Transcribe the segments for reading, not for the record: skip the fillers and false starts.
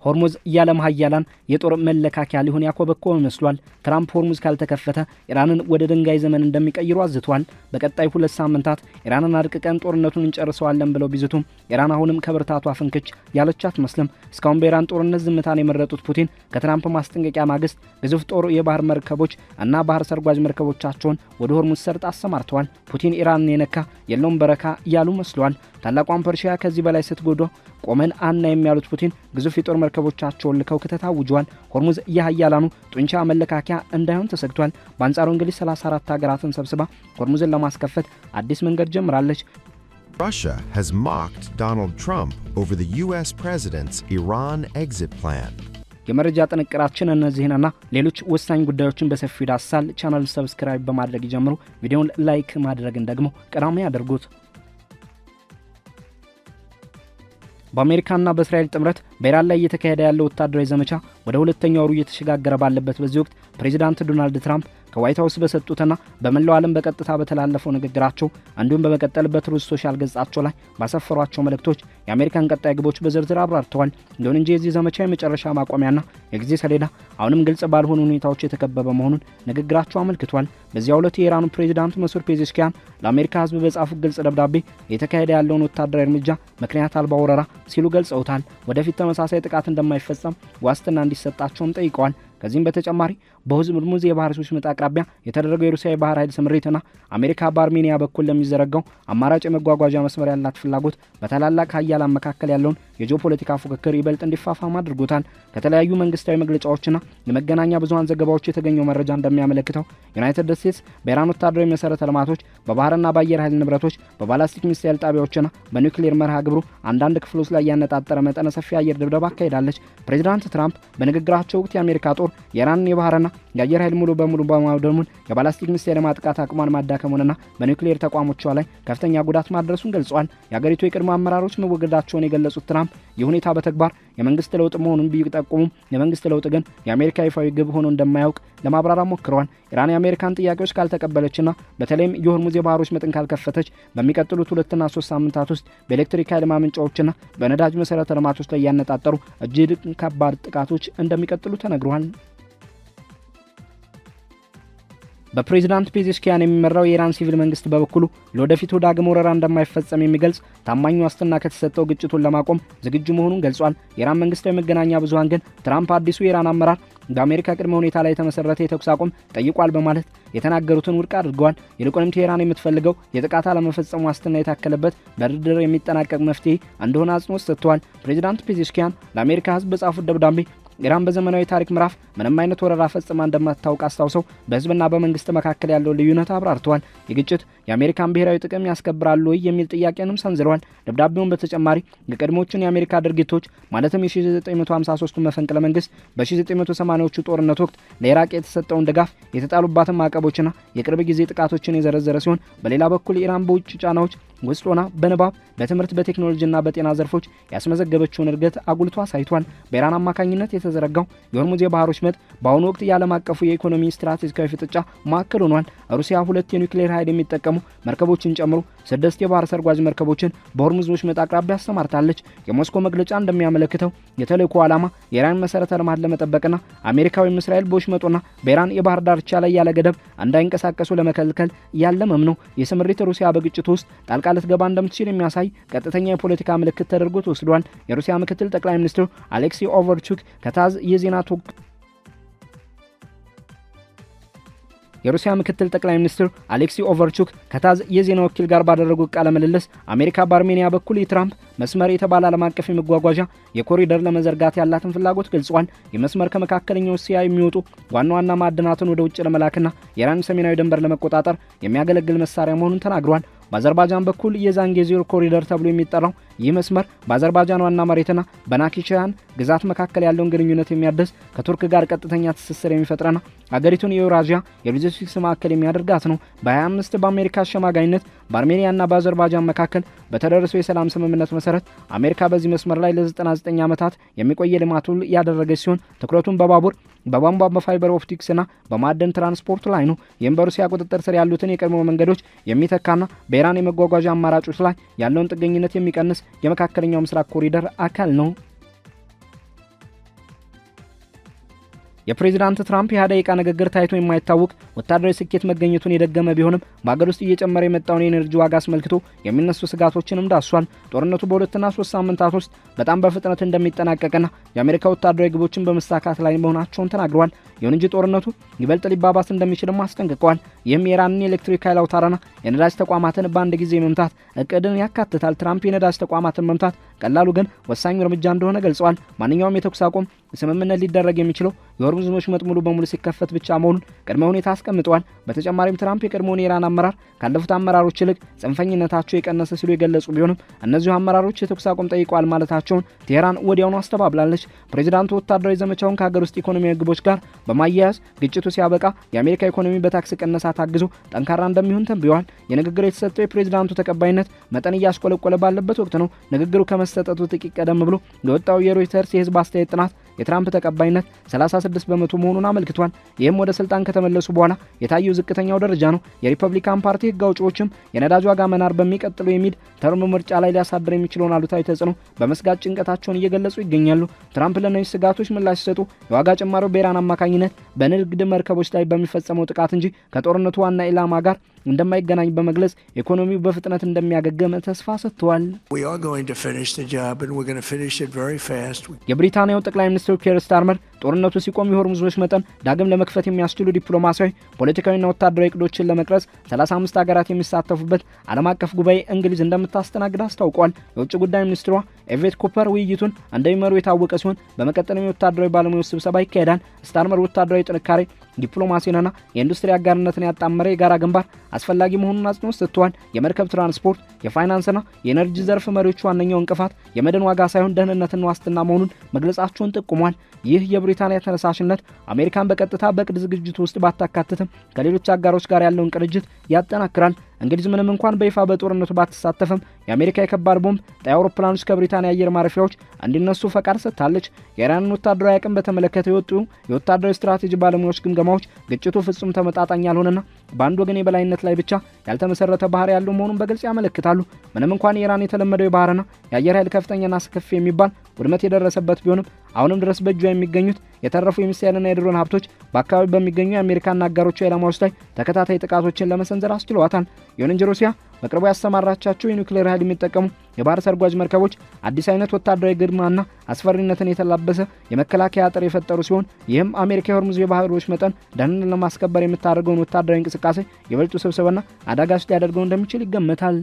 ሆርሙዝ የዓለም ሀያላን የጦር መለካኪያ ሊሆን ያኮበኮበ መስሏል። ትራምፕ ሆርሙዝ ካልተከፈተ ኢራንን ወደ ድንጋይ ዘመን እንደሚቀይሩ አዝቷል። በቀጣይ 2 ሳምንታት ኢራንን አድቅቀን ጦርነቱን እንጨርሰዋለን ብለው ቢዝቱም ኢራን አሁንም ከብርታቷ ፍንክች ያለች አትመስልም። እስካሁን በኢራን ጦርነት ዝምታን የመረጡት ፑቲን ከትራምፕ ማስጠንቀቂያ ማግስት ግዙፍ ጦር የባህር መርከቦች እና ባህር ሰርጓጅ መርከቦቻቸውን ወደ ሆርሙዝ ሰርጥ አሰማርተዋል። ፑቲን ኢራንን የነካ የለውም በረካ እያሉ መስለዋል። ታላቋን ፐርሺያ ከዚህ በላይ ስትጎዳ ቆመን አና የሚያሉት ፑቲን ግዙፍ የጦር መርከቦቻቸውን ልከው ክተት አውጀዋል። ሆርሙዝ የሀያላኑ ጡንቻ መለካኪያ እንዳይሆን ተሰግቷል። በአንጻሩ እንግሊዝ 34 ሀገራትን ሰብስባ ሆርሙዝን ለማስከፈት አዲስ መንገድ ጀምራለች። Russia has mocked Donald Trump over the US president's Iran exit plan. የመረጃ ጥንቅራችን እነዚህንና ሌሎች ወሳኝ ጉዳዮችን በሰፊው ዳሳል። ቻናል ሰብስክራይብ በማድረግ ይጀምሩ። ቪዲዮውን ላይክ ማድረግን ደግሞ ቀዳሚ ያድርጉት። በአሜሪካና በእስራኤል ጥምረት በኢራን ላይ እየተካሄደ ያለው ወታደራዊ ዘመቻ ወደ ሁለተኛው ወሩ እየተሸጋገረ ባለበት በዚህ ወቅት ፕሬዚዳንት ዶናልድ ትራምፕ ከዋይት ሃውስ በሰጡትና በመላው ዓለም በቀጥታ በተላለፈው ንግግራቸው እንዲሁም በመቀጠል በትሩዝ ሶሻል ገጻቸው ላይ ባሰፈሯቸው መልእክቶች የአሜሪካን ቀጣይ ግቦች በዝርዝር አብራርተዋል። ይሁን እንጂ የዚህ ዘመቻ የመጨረሻ ማቆሚያና የጊዜ ሰሌዳ አሁንም ግልጽ ባልሆኑ ሁኔታዎች የተከበበ መሆኑን ንግግራቸው አመልክቷል። በዚያው ዕለት የኢራኑ ፕሬዚዳንት መሱድ ፔዜሽኪያን ለአሜሪካ ሕዝብ በጻፉት ግልጽ ደብዳቤ የተካሄደ ያለውን ወታደራዊ እርምጃ ምክንያት አልባ ወረራ ሲሉ ገልጸውታል። ወደፊት ተመሳሳይ ጥቃት እንደማይፈጸም ዋስትና እንዲሰጣቸውም ጠይቀዋል። ከዚህም በተጨማሪ በሆርሙዝ የባህር ወሽመጥ አቅራቢያ የተደረገው የሩሲያ የባህር ኃይል ስምሪትና አሜሪካ በአርሜኒያ በኩል ለሚዘረጋው አማራጭ የመጓጓዣ መስመር ያላት ፍላጎት በታላላቅ ሀያላን መካከል ያለውን የጂኦፖለቲካ ፉክክር ይበልጥ እንዲፋፋም አድርጎታል። ከተለያዩ መንግስታዊ መግለጫዎችና የመገናኛ ብዙሃን ዘገባዎች የተገኘው መረጃ እንደሚያመለክተው ዩናይትድ ስቴትስ በኢራን ወታደራዊ መሰረተ ልማቶች፣ በባህርና በአየር ኃይል ንብረቶች፣ በባላስቲክ ሚሳይል ጣቢያዎችና በኒውክሌር መርሃ ግብሩ አንዳንድ ክፍሎች ላይ ያነጣጠረ መጠነ ሰፊ አየር ድብደባ አካሂዳለች። ፕሬዚዳንት ትራምፕ በንግግራቸው ወቅት የአሜሪካ ጦር የኢራንን የባህርና የአየር ኃይል ሙሉ በሙሉ በማውደሙን የባላስቲክ ሚሳይል ማጥቃት አቅሟን ማዳከሙንና በኒውክሌር ተቋሞቿ ላይ ከፍተኛ ጉዳት ማድረሱን ገልጸዋል። የአገሪቱ የቅድሞ አመራሮች መወገዳቸውን የገለጹት ትራምፕ ይህ ሁኔታ በተግባር የመንግስት ለውጥ መሆኑን ቢጠቁሙም የመንግስት ለውጥ ግን የአሜሪካ ይፋዊ ግብ ሆኖ እንደማያውቅ ለማብራራት ሞክረዋል። ኢራን የአሜሪካን ጥያቄዎች ካልተቀበለችና በተለይም የሆርሙዝ የባህር ወሽመጥን ካልከፈተች በሚቀጥሉት 2 እና 3 ሳምንታት ውስጥ በኤሌክትሪክ ኃይል ማመንጫዎችና በነዳጅ መሰረተ ልማቶች ላይ ያነጣጠሩ እጅግ ከባድ ጥቃቶች እንደሚቀጥሉ ተነግሯል። በፕሬዚዳንት ፔዜሽኪያን የሚመራው የኢራን ሲቪል መንግስት በበኩሉ ለወደፊቱ ዳግም ወረራ እንደማይፈጸም የሚገልጽ ታማኝ ዋስትና ከተሰጠው ግጭቱን ለማቆም ዝግጁ መሆኑን ገልጿል። የኢራን መንግስታዊ መገናኛ ብዙሃን ግን ትራምፕ አዲሱ የኢራን አመራር በአሜሪካ ቅድመ ሁኔታ ላይ የተመሰረተ የተኩስ አቁም ጠይቋል በማለት የተናገሩትን ውድቅ አድርገዋል። ይልቁንም ቴህራን የምትፈልገው የጥቃት አለመፈጸም ዋስትና የታከለበት በድርድር የሚጠናቀቅ መፍትሄ እንደሆነ አጽንኦት ሰጥተዋል። ፕሬዚዳንት ፔዜሽኪያን ለአሜሪካ ህዝብ በጻፉት ደብዳቤ ኢራን በዘመናዊ ታሪክ ምዕራፍ ምንም አይነት ወረራ ፈጽማ እንደማታውቅ አስታውሰው በህዝብና በመንግስት መካከል ያለው ልዩነት አብራርተዋል። የግጭት የአሜሪካን ብሔራዊ ጥቅም ያስከብራሉ ወይ የሚል ጥያቄንም ሰንዝረዋል። ደብዳቤውን በተጨማሪ የቀድሞቹን የአሜሪካ ድርጊቶች ማለትም የ1953 መፈንቅለ መንግስት፣ በ1980ዎቹ ጦርነት ወቅት ለኢራቅ የተሰጠውን ድጋፍ፣ የተጣሉባትን ማዕቀቦችና የቅርብ ጊዜ ጥቃቶችን የዘረዘረ ሲሆን በሌላ በኩል ኢራን በውጭ ጫናዎች ውስጥ ሆና በንባብ፣ በትምህርት፣ በቴክኖሎጂና በጤና ዘርፎች ያስመዘገበችውን እድገት አጉልቶ አሳይቷል። በኢራን አማካኝነት የተዘረጋው የሆርሙዝ የባህር ወሽመጥ በአሁኑ ወቅት የዓለም አቀፉ የኢኮኖሚ ስትራቴጂካዊ ፍጥጫ ማዕከል ሆኗል። ሩሲያ 2 የኒውክሌር ኃይል የሚጠቀሙ መርከቦችን ጨምሮ 6 የባህር ሰርጓጅ መርከቦችን በሆርሙዝ ወሽመጥ አቅራቢያ አሰማርታለች። የሞስኮ መግለጫ እንደሚያመለክተው የተልእኮ ዓላማ የኢራን መሰረተ ልማት ለመጠበቅና አሜሪካ ወይም እስራኤል በወሽመጡና በኢራን የባህር ዳርቻ ላይ ያለ ገደብ እንዳይንቀሳቀሱ ለመከልከል ያለመም ነው። የስምሪት ሩሲያ በግጭቱ ውስጥ ጣልቃ ልትገባ እንደምትችል የሚያሳይ ቀጥተኛ የፖለቲካ ምልክት ተደርጎ ተወስዷል። የሩሲያ ምክትል ጠቅላይ ሚኒስትር አሌክሲ ኦቨርቹክ ከታዝ የዜና የሩሲያ ምክትል ጠቅላይ ሚኒስትር አሌክሲ ኦቨርቹክ ከታዝ የዜና ወኪል ጋር ባደረጉት ቃለ ምልልስ አሜሪካ በአርሜኒያ በኩል የትራምፕ መስመር የተባለ ዓለም አቀፍ የመጓጓዣ የኮሪደር ለመዘርጋት ያላትን ፍላጎት ገልጿል። የመስመር ከመካከለኛው እስያ የሚወጡ ዋና ዋና ማዕድናትን ወደ ውጭ ለመላክና የኢራን ሰሜናዊ ድንበር ለመቆጣጠር የሚያገለግል መሳሪያ መሆኑን ተናግሯል። በአዘርባጃን በኩል የዛንጌዚር ኮሪደር ተብሎ የሚጠራው ይህ መስመር በአዘርባጃን ዋና መሬትና በናኪቻያን ግዛት መካከል ያለውን ግንኙነት የሚያደስ ከቱርክ ጋር ቀጥተኛ ትስስር የሚፈጥረና አገሪቱን የዩራዥያ የሎጂስቲክስ ማዕከል የሚያደርጋት ነው። በ25 በአሜሪካ አሸማጋይነት በአርሜኒያና በአዘርባጃን መካከል በተደረሰው የሰላም ስምምነት መሰረት አሜሪካ በዚህ መስመር ላይ ለ99 ዓመታት የሚቆይ ልማት ያደረገች ሲሆን ትኩረቱን በባቡር፣ በቧንቧ፣ በፋይበር ኦፕቲክስና በማዕድን ትራንስፖርት ላይ ነው። ይህም በሩሲያ ቁጥጥር ስር ያሉትን የቀድሞ መንገዶች የሚተካና በኢራን የመጓጓዣ አማራጮች ላይ ያለውን ጥገኝነት የሚቀንስ የመካከለኛው ምስራቅ ኮሪደር አካል ነው። የፕሬዝዳንት ትራምፕ የ20 ንግግር ታይቶ የማይታወቅ ወታደራዊ ስኬት መገኘቱን የደገመ ቢሆንም በአገር ውስጥ እየጨመረ የመጣውን የኤነርጂ ዋጋ አስመልክቶ የሚነሱ ስጋቶችንም ዳሷል። ጦርነቱ በ2 እና 3 ሳምንታት ውስጥ በጣም በፍጥነት እንደሚጠናቀቅና የአሜሪካ ወታደራዊ ግቦችን በመሳካት ላይ መሆናቸውን ተናግረዋል። ይሁን እንጂ ጦርነቱ ይበልጥ ሊባባስ እንደሚችልም አስጠንቅቀዋል። ይህም የኢራንን የኤሌክትሪክ ኃይል አውታርና የነዳጅ ተቋማትን በአንድ ጊዜ መምታት እቅድን ያካትታል። ትራምፕ የነዳጅ ተቋማትን መምታት ቀላሉ ግን ወሳኙ እርምጃ እንደሆነ ገልጸዋል። ማንኛውም የተኩስ አቁም ስምምነት ሊደረግ የሚችለው የሆርሙዝ ወሽመጥ ሙሉ በሙሉ ሲከፈት ብቻ መሆኑን ቅድመ ሁኔታ አስቀምጠዋል። በተጨማሪም ትራምፕ የቀድሞውን የኢራን አመራር ካለፉት አመራሮች ይልቅ ጽንፈኝነታቸው የቀነሰ ሲሉ የገለጹ ቢሆንም እነዚሁ አመራሮች የተኩስ አቁም ጠይቀዋል ማለታቸውን ቴህራን ወዲያውኑ አስተባብላለች። ፕሬዚዳንቱ ወታደራዊ ዘመቻውን ከሀገር ውስጥ ኢኮኖሚያዊ ግቦች ጋር በማያያዝ ግጭቱ ሲያበቃ የአሜሪካ ኢኮኖሚ በታክስ ቅነሳ ታግዞ ጠንካራ እንደሚሆን ተንብየዋል። የንግግሩ የተሰጠው የፕሬዚዳንቱ ተቀባይነት መጠን እያሽቆለቆለ ባለበት ወቅት ነው። ንግግሩ ከመሰጠቱ ጥቂት ቀደም ብሎ የወጣው የሮይተርስ የህዝብ አስተያየት ጥናት የትራምፕ ተቀባይነት 36 በመቶ መሆኑን አመልክቷል። ይህም ወደ ስልጣን ከተመለሱ በኋላ የታየው ዝቅተኛው ደረጃ ነው። የሪፐብሊካን ፓርቲ ህግ አውጪዎችም የነዳጅ ዋጋ መናር በሚቀጥለው የሚድ ተርም ምርጫ ላይ ሊያሳድር የሚችለውን አሉታዊ ተጽዕኖ በመስጋት ጭንቀታቸውን እየገለጹ ይገኛሉ። ትራምፕ ለነዚህ ስጋቶች ምላሽ ሲሰጡ የዋጋ ጭማሪው በኢራን አማካኝነት በንግድ መርከቦች ላይ በሚፈጸመው ጥቃት እንጂ ከጦርነቱ ዋና ኢላማ ጋር እንደማይገናኝ በመግለጽ ኢኮኖሚው በፍጥነት እንደሚያገገም ተስፋ ሰጥተዋል። የብሪታንያው ጠቅላይ ሚኒስትር ኬር ስታርመር ጦርነቱ ሲቆም የሆርሙዝ ወሽመጥን ዳግም ለመክፈት የሚያስችሉ ዲፕሎማሲያዊ፣ ፖለቲካዊና ወታደራዊ እቅዶችን ለመቅረጽ 35 ሀገራት የሚሳተፉበት ዓለም አቀፍ ጉባኤ እንግሊዝ እንደምታስተናግድ አስታውቋል። የውጭ ጉዳይ ሚኒስትሯ ኤቬት ኩፐር ውይይቱን እንደሚመሩ የታወቀ ሲሆን በመቀጠልም የወታደራዊ ባለሙያዎች ስብሰባ ይካሄዳል። ስታርመር ወታደራዊ ጥንካሬ፣ ዲፕሎማሲንና የኢንዱስትሪ አጋርነትን ያጣመረ የጋራ ግንባር አስፈላጊ መሆኑን አጽንኦት ሰጥተዋል። የመርከብ ትራንስፖርት፣ የፋይናንስና የኤነርጂ ዘርፍ መሪዎቹ ዋነኛው እንቅፋት የመድን ዋጋ ሳይሆን ደህንነትና ዋስትና መሆኑን መግለጻቸውን ጠቁሟል። ይህ የብሪታንያ ተነሳሽነት አሜሪካን በቀጥታ በቅድ ዝግጅቱ ውስጥ ባታካትትም ከሌሎች አጋሮች ጋር ያለውን ቅንጅት ያጠናክራል። እንግሊዝ ምንም እንኳን በይፋ በጦርነቱ ባትሳተፍም የአሜሪካ የከባድ ቦምብ ጣይ አውሮፕላኖች ከብሪታንያ አየር ማረፊያዎች እንዲነሱ ፈቃድ ሰጥታለች። የኢራንን ወታደራዊ አቅም በተመለከተ የወጡ የወታደራዊ ስትራቴጂ ባለሙያዎች ግምገማዎች ግጭቱ ፍጹም ተመጣጣኝ ያልሆነና በአንድ ወገን የበላይነት ላይ ብቻ ያልተመሰረተ ባህሪ ያለው መሆኑን በግልጽ ያመለክታሉ። ምንም እንኳን የኢራን የተለመደው የባህርና የአየር ኃይል ከፍተኛና አስከፊ የሚባል ውድመት የደረሰበት ቢሆንም አሁንም ድረስ በእጇ የሚገኙት የተረፉ የሚሳይልና የድሮን ሀብቶች በአካባቢ በሚገኙ የአሜሪካና አጋሮቿ ኢላማዎች ላይ ተከታታይ ጥቃቶችን ለመሰንዘር አስችለዋታል። ይሁን እንጂ ሩሲያ በቅርቡ ያሰማራቻቸው የኒውክሌር ኃይል የሚጠቀሙ የባህር ሰርጓጅ መርከቦች አዲስ አይነት ወታደራዊ ግርማና አስፈሪነትን የተላበሰ የመከላከያ አጥር የፈጠሩ ሲሆን ይህም አሜሪካ የሆርሙዝ የባህር ወሽመጥን ደህንነትን ለማስከበር የምታደርገውን ወታደራዊ እንቅስቃሴ ይበልጡ ስብስብና አዳጋች ሊያደርገው እንደሚችል ይገመታል።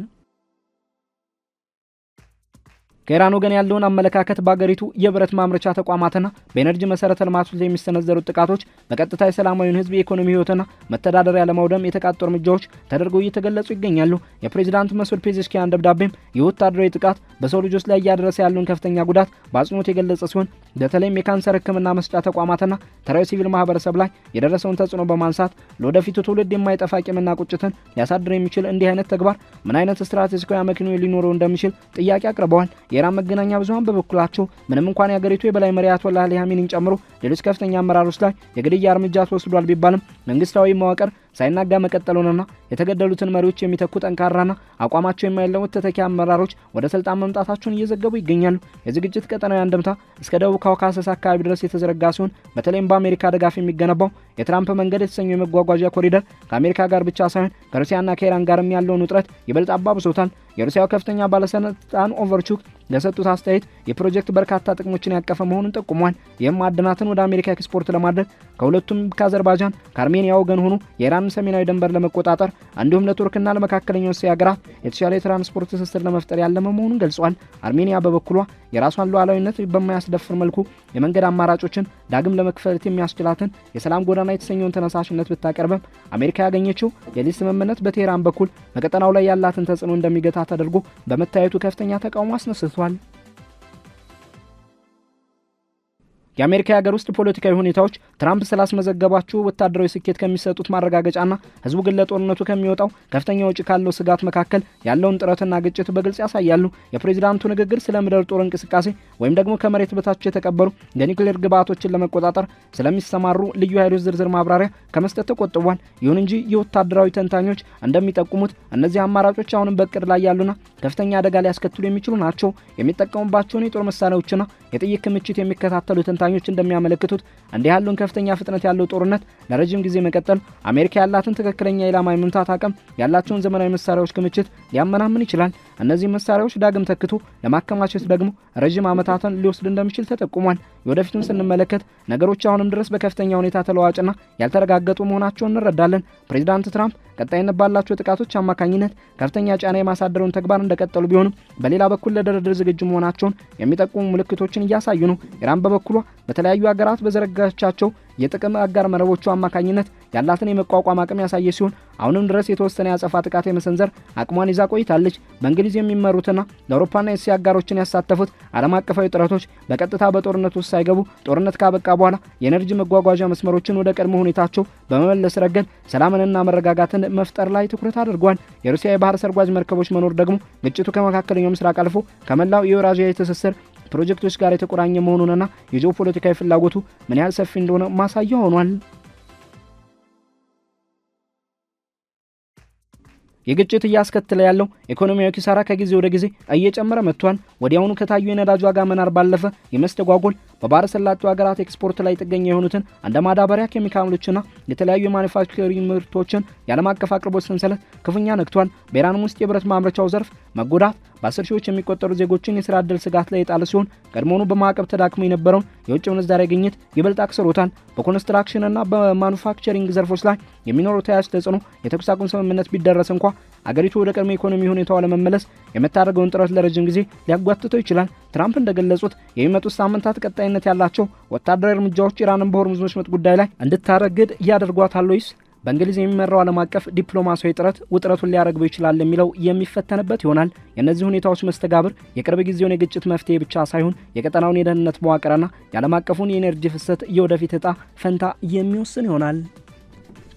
ከኢራን ወገን ያለውን አመለካከት በአገሪቱ የብረት ማምረቻ ተቋማትና በኤነርጂ መሰረተ ልማቶች ላይ የሚሰነዘሩ ጥቃቶች በቀጥታ የሰላማዊውን ሕዝብ የኢኮኖሚ ህይወትና መተዳደሪያ ለማውደም የተቃጡ እርምጃዎች ተደርገው እየተገለጹ ይገኛሉ። የፕሬዝዳንት መስዑድ ፔዜሽኪያን ደብዳቤም የወታደራዊ ጥቃት በሰው ልጆች ላይ እያደረሰ ያለውን ከፍተኛ ጉዳት በአጽንኦት የገለጸ ሲሆን በተለይም የካንሰር ሕክምና መስጫ ተቋማትና ተራዊ ሲቪል ማህበረሰብ ላይ የደረሰውን ተጽዕኖ በማንሳት ለወደፊቱ ትውልድ የማይጠፋ ቂምና ቁጭትን ሊያሳድር የሚችል እንዲህ አይነት ተግባር ምን አይነት ስትራቴጂካዊ አመክንዮ ሊኖረው እንደሚችል ጥያቄ አቅርበዋል። የኢራን መገናኛ ብዙሃን በበኩላቸው ምንም እንኳን የሀገሪቱ የበላይ መሪ አያቶላህ አሊ ኻሜኒን ጨምሮ ሌሎች ከፍተኛ አመራሮች ላይ የግድያ እርምጃ ተወስዷል ቢባልም መንግስታዊ መዋቅር ሳይናጋ መቀጠሉንና የተገደሉትን መሪዎች የሚተኩ ጠንካራና አቋማቸው የማይለወጥ ተተኪ አመራሮች ወደ ስልጣን መምጣታቸውን እየዘገቡ ይገኛሉ። የዝግጅት ቀጠናዊ አንድምታ እስከ ደቡብ ካውካሰስ አካባቢ ድረስ የተዘረጋ ሲሆን በተለይም በአሜሪካ ድጋፍ የሚገነባው የትራምፕ መንገድ የተሰኘው የመጓጓዣ ኮሪደር ከአሜሪካ ጋር ብቻ ሳይሆን ከሩሲያና ከኢራን ጋርም ያለውን ውጥረት ይበልጥ አባብሶታል። የሩሲያው ከፍተኛ ባለስልጣን ኦቨርቹክ ለሰጡት አስተያየት የፕሮጀክት በርካታ ጥቅሞችን ያቀፈ መሆኑን ጠቁሟል። ይህም ማዕድናትን ወደ አሜሪካ ኤክስፖርት ለማድረግ ከሁለቱም ከአዘርባይጃን ከአርሜኒያ ወገን ሆኖ የኢራን ሰሜናዊ ድንበር ለመቆጣጠር እንዲሁም ለቱርክና ለመካከለኛው እስያ ሀገራት የተሻለ የትራንስፖርት ትስስር ለመፍጠር ያለመ መሆኑን ገልጿል። አርሜኒያ በበኩሏ የራሷን ሉዓላዊነት በማያስደፍር መልኩ የመንገድ አማራጮችን ዳግም ለመክፈት የሚያስችላትን የሰላም ጎዳና የተሰኘውን ተነሳሽነት ብታቀርብም አሜሪካ ያገኘችው የሊዝ ስምምነት በቴህራን በኩል በቀጠናው ላይ ያላትን ተጽዕኖ እንደሚገታ ተደርጎ በመታየቱ ከፍተኛ ተቃውሞ አስነስቷል። የአሜሪካ የሀገር ውስጥ ፖለቲካዊ ሁኔታዎች ትራምፕ ስላስመዘገባቸው ወታደራዊ ስኬት ከሚሰጡት ማረጋገጫና ህዝቡ ግን ለጦርነቱ ከሚወጣው ከፍተኛ ወጪ ካለው ስጋት መካከል ያለውን ጥረትና ግጭት በግልጽ ያሳያሉ። የፕሬዝዳንቱ ንግግር ስለ ምድር ጦር እንቅስቃሴ ወይም ደግሞ ከመሬት በታች የተቀበሩ የኒውክሌር ግብዓቶችን ለመቆጣጠር ስለሚሰማሩ ልዩ ኃይሎች ዝርዝር ማብራሪያ ከመስጠት ተቆጥቧል። ይሁን እንጂ የወታደራዊ ተንታኞች እንደሚጠቁሙት እነዚህ አማራጮች አሁንም በእቅድ ላይ ያሉና ከፍተኛ አደጋ ሊያስከትሉ የሚችሉ ናቸው። የሚጠቀሙባቸውን የጦር መሳሪያዎችና የጥይት ክምችት የሚከታተሉ ተንታኞች እንደሚያመለክቱት እንዲህ ያለውን ከፍተኛ ፍጥነት ያለው ጦርነት ለረጅም ጊዜ መቀጠል አሜሪካ ያላትን ትክክለኛ ኢላማ የመምታት አቅም ያላቸውን ዘመናዊ መሳሪያዎች ክምችት ሊያመናምን ይችላል። እነዚህ መሳሪያዎች ዳግም ተክቶ ለማከማቸት ደግሞ ረጅም ዓመታትን ሊወስድ እንደሚችል ተጠቁሟል። የወደፊቱን ስንመለከት ነገሮች አሁንም ድረስ በከፍተኛ ሁኔታ ተለዋዋጭና ያልተረጋገጡ መሆናቸውን እንረዳለን። ፕሬዚዳንት ትራምፕ ቀጣይነት ባላቸው ጥቃቶች አማካኝነት ከፍተኛ ጫና የማሳደረውን ተግባር እንደቀጠሉ ቢሆንም በሌላ በኩል ለድርድር ዝግጁ መሆናቸውን የሚጠቁሙ ምልክቶችን እያሳዩ ነው። ኢራን በበኩሏ በተለያዩ ሀገራት በዘረጋቻቸው የጥቅም አጋር መረቦቹ አማካኝነት ያላትን የመቋቋም አቅም ያሳየ ሲሆን አሁንም ድረስ የተወሰነ ያጸፋ ጥቃት የመሰንዘር አቅሟን ይዛ ቆይታለች። በእንግሊዝ የሚመሩትና ለአውሮፓና የእስያ አጋሮችን ያሳተፉት ዓለም አቀፋዊ ጥረቶች በቀጥታ በጦርነት ውስጥ ሳይገቡ ጦርነት ካበቃ በኋላ የኤነርጂ መጓጓዣ መስመሮችን ወደ ቀድሞ ሁኔታቸው በመመለስ ረገድ ሰላምንና መረጋጋትን መፍጠር ላይ ትኩረት አድርጓል። የሩሲያ የባህር ሰርጓጅ መርከቦች መኖር ደግሞ ግጭቱ ከመካከለኛው ምስራቅ አልፎ ከመላው የዩራዥያ ትስስር ፕሮጀክቶች ጋር የተቆራኘ መሆኑንና የጂኦፖለቲካዊ ፍላጎቱ ምን ያህል ሰፊ እንደሆነ ማሳያ ሆኗል። የግጭት እያስከተለ ያለው ኢኮኖሚያዊ ኪሳራ ከጊዜ ወደ ጊዜ እየጨመረ መጥቷል። ወዲያውኑ ከታዩ የነዳጅ ዋጋ መናር ባለፈ የመስተጓጎል በባህረ ሰላጤው ሀገራት ኤክስፖርት ላይ ጥገኛ የሆኑትን እንደ ማዳበሪያ፣ ኬሚካሎችና የተለያዩ የማኑፋክቸሪንግ ምርቶችን የዓለም አቀፍ አቅርቦት ሰንሰለት ክፉኛ ነክቷል። በኢራን ውስጥ የብረት ማምረቻው ዘርፍ መጎዳት በ10 ሺዎች የሚቆጠሩ ዜጎችን የስራ ዕድል ስጋት ላይ የጣለ ሲሆን ቀድሞውኑ በማዕቀብ ተዳክሞ የነበረውን የውጭ ምንዛሬ ግኝት ይበልጥ አክስሮታል። በኮንስትራክሽንና በማኑፋክቸሪንግ ዘርፎች ላይ የሚኖረው ተያያዥ ተጽዕኖ የተኩስ አቁም ስምምነት ቢደረስ እንኳ አገሪቱ ወደ ቀድሞ ኢኮኖሚ ሁኔታዋ ለመመለስ የምታደርገውን ጥረት ለረጅም ጊዜ ሊያጓትተው ይችላል። ትራምፕ እንደገለጹት የሚመጡት ሳምንታት ቀጣይነት ያላቸው ወታደራዊ እርምጃዎች ኢራንን በሆርሙዝ ወሽመጥ ጉዳይ ላይ እንድታረግድ ያደርጓታል ወይስ በእንግሊዝ የሚመራው ዓለም አቀፍ ዲፕሎማሲያዊ ጥረት ውጥረቱን ሊያረግበው ይችላል የሚለው የሚፈተንበት ይሆናል። የእነዚህ ሁኔታዎች መስተጋብር የቅርብ ጊዜውን የግጭት መፍትሄ ብቻ ሳይሆን የቀጠናውን የደህንነት መዋቅርና የዓለም አቀፉን የኤነርጂ ፍሰት የወደፊት ዕጣ ፈንታ የሚወስን ይሆናል።